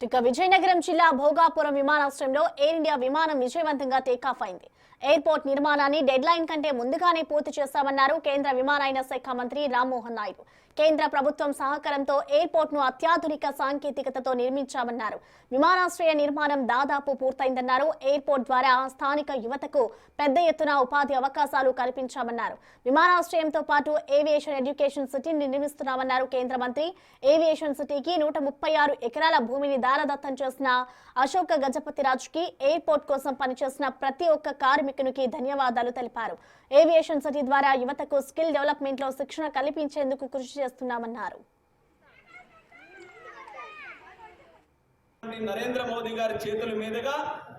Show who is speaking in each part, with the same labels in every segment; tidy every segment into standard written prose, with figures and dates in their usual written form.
Speaker 1: ఇక విజయనగరం జిల్లా భోగాపురం విమానాశ్రయంలో ఎయిర్ ఇండియా విమానం విజయవంతంగా టేకాఫ్ అయింది. ఎయిర్పోర్ట్ నిర్మాణాన్ని డెడ్ లైన్ కంటే ముందుగానే పూర్తి చేశామన్నారు కేంద్ర విమానయాన శాఖ మంత్రి రామ్మోహన్ నాయుడు. కేంద్ర ప్రభుత్వం సహకారంతో ఎయిర్పోర్ట్ ను అత్యాధునిక సాంకేతికతతో నిర్మించామన్నారు. విమానాశ్రయ నిర్మాణం దాదాపు పూర్తయిందన్నారు. ఎయిర్పోర్ట్ ద్వారా స్థానిక యువతకు పెద్ద ఎత్తున ఉపాధి అవకాశాలు కల్పించామన్నారు. విమానాశ్రయంతో పాటు ఏవియేషన్ ఎడ్యుకేషన్ సిటీని నిర్మిస్తున్నామన్నారు కేంద్ర మంత్రి. ఏవియేషన్ సిటీకి 136 ఎకరాల భూమిని దారదత్తం చేసిన అశోక గజపతిరాజుకి, ఎయిర్పోర్ట్ కోసం పనిచేసిన ప్రతి ఒక్క కార్మికునికి ధన్యవాదాలు తెలిపారు. ఏవియేషన్ సిటీ ద్వారా యువతకు స్కిల్ డెవలప్మెంట్ లో శిక్షణ కల్పించేందుకు కృషి చేస్తున్నామన్నారు.
Speaker 2: నరేంద్ర మోదీ గారి చేతుల మీదుగా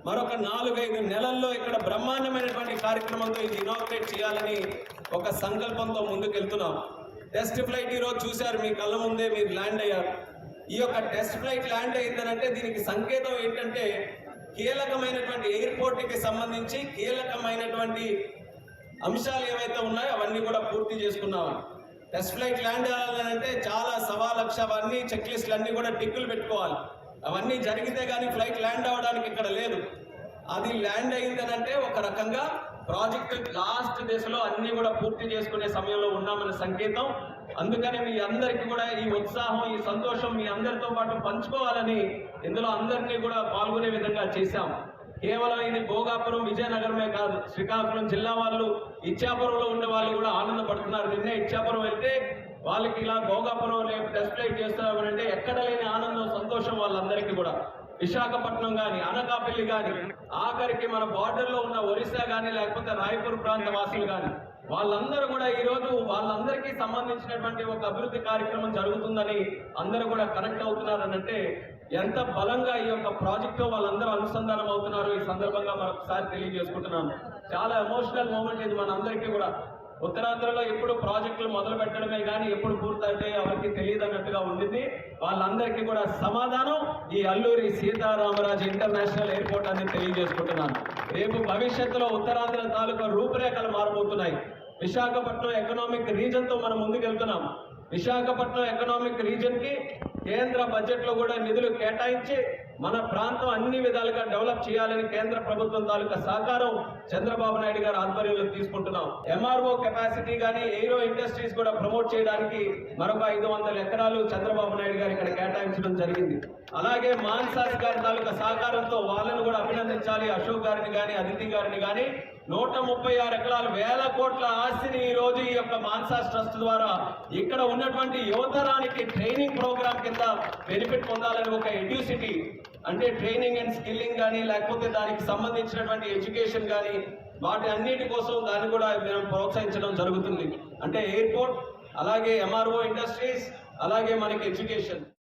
Speaker 2: మరొక 4-5 నెలల్లో ఇక్కడ బ్రహ్మాండమైనటువంటి కార్యక్రమంతో ఇది ఇనాగ్రేట్ చేయాలని ఒక సంకల్పంతో ముందుకెళ్తున్నాం. టెస్ట్ ఫ్లైట్ ఈరోజు చూశారు, మీ కళ్ళ ముందే మీరు ల్యాండ్ అయ్యారు. ఈ యొక్క టెస్ట్ ఫ్లైట్ ల్యాండ్ అయిందనంటే దీనికి సంకేతం ఏంటంటే కీలకమైనటువంటి ఎయిర్పోర్ట్కి సంబంధించి కీలకమైనటువంటి అంశాలు ఏవైతే ఉన్నాయో అవన్నీ కూడా పూర్తి చేసుకున్నాం. టెస్ట్ ఫ్లైట్ ల్యాండ్ అవ్వాలంటే చాలా సవాలక్ష అవన్నీ చెక్ లిస్టులు అన్నీ కూడా టిక్కులు పెట్టుకోవాలి. అవన్నీ జరిగితే కానీ ఫ్లైట్ ల్యాండ్ అవ్వడానికి ఇక్కడ లేదు. అది ల్యాండ్ అయిందనంటే ఒక రకంగా ప్రాజెక్టు లాస్ట్ దశలో అన్నీ కూడా పూర్తి చేసుకునే సమయంలో ఉన్నామన్న సంకేతం. అందుకని మీ అందరికీ కూడా ఈ ఉత్సాహం, ఈ సంతోషం మీ అందరితో పాటు పంచుకోవాలని ఇందులో అందరినీ కూడా పాల్గొనే విధంగా చేశాం. కేవలం ఇది భోగాపురం విజయనగరమే కాదు, శ్రీకాకుళం జిల్లా వాళ్ళు, ఇచ్చాపురంలో ఉండే వాళ్ళు కూడా ఆనందపడుతున్నారు. నిన్నే ఇచ్చాపురం వెళ్తే వాళ్ళకి ఇలా భోగాపురం టెస్ట్ ఫ్లైట్ చేస్తున్నామంటే ఎక్కడ లేని ఆనందం, సంతోషం వాళ్ళందరికీ కూడా. విశాఖపట్నం కానీ, అనకాపల్లి కానీ, ఆఖరికి మన బార్డర్లో ఉన్న ఒరిస్సా కానీ, లేకపోతే రాయపూర్ ప్రాంత వాసులు కానీ, వాళ్ళందరూ కూడా ఈరోజు వాళ్ళందరికీ సంబంధించినటువంటి ఒక అభివృద్ధి కార్యక్రమం జరుగుతుందని అందరూ కూడా కనెక్ట్ అవుతున్నారనంటే ఎంత బలంగా ఈ యొక్క ప్రాజెక్టు వాళ్ళందరూ అనుసంధానం అవుతున్నారు. ఈ సందర్భంగా మరొకసారి తెలియజేసుకుంటున్నాను. చాలా ఎమోషనల్ మూమెంట్ ఇది మనందరికీ కూడా. ఉత్తరాంధ్రలో ఎప్పుడు ప్రాజెక్టులు మొదలు పెట్టడమే కానీ ఎప్పుడు పూర్తయితే ఎవరికి తెలియదు అన్నట్టుగా ఉండింది. వాళ్ళందరికీ కూడా సమాధానం ఈ అల్లూరి సీతారామరాజు ఇంటర్నేషనల్ ఎయిర్పోర్ట్ అని తెలియజేసుకుంటున్నాను. రేపు భవిష్యత్తులో ఉత్తరాంధ్ర తాలూకా రూపురేఖలు మారబోతున్నాయి. విశాఖపట్నం ఎకనామిక్ రీజన్తో మనం ముందుకెళ్తున్నాం. విశాఖపట్నం ఎకనామిక్ రీజన్కి కేంద్ర బడ్జెట్లో కూడా నిధులు కేటాయించి మన ప్రాంతం అన్ని విధాలుగా డెవలప్ చేయాలని కేంద్ర ప్రభుత్వం తాలూకా సహకారం చంద్రబాబు నాయుడు గారు ఆధ్వర్యంలో తీసుకుంటున్నాం. ఎంఆర్ఓ కెపాసిటీ కానీ, ఎయిరో ఇండస్ట్రీస్ కూడా ప్రమోట్ చేయడానికి మరొక 500 ఎకరాలు చంద్రబాబు నాయుడు గారు ఇక్కడ కేటాయించడం జరిగింది. అలాగే మాన్సాస్ గారి తాలూకా సహకారంతో వాళ్ళను కూడా అభినందించాలి. అశోక్ గారిని కానీ, అదితి గారిని కానీ 136 ఎకరాలు, వేల కోట్ల ఆస్తిని ఈ రోజు ఈ యొక్క మాన్సాస్ ట్రస్ట్ ద్వారా ఇక్కడ ఉన్నటువంటి యువతరానికి ట్రైనింగ్ ప్రోగ్రామ్ కింద బెనిఫిట్ పొందాలని ఒక ఎడ్యూసిటీ అంటే ట్రైనింగ్ అండ్ స్కిల్లింగ్ కానీ, లేకపోతే దానికి సంబంధించినటువంటి ఎడ్యుకేషన్ కానీ, వాటి అన్నిటి కోసం దాన్ని కూడా మేము ప్రోత్సహించడం జరుగుతుంది. అంటే ఎయిర్పోర్ట్, అలాగే ఎంఆర్ఓ ఇండస్ట్రీస్, అలాగే మనకి ఎడ్యుకేషన్.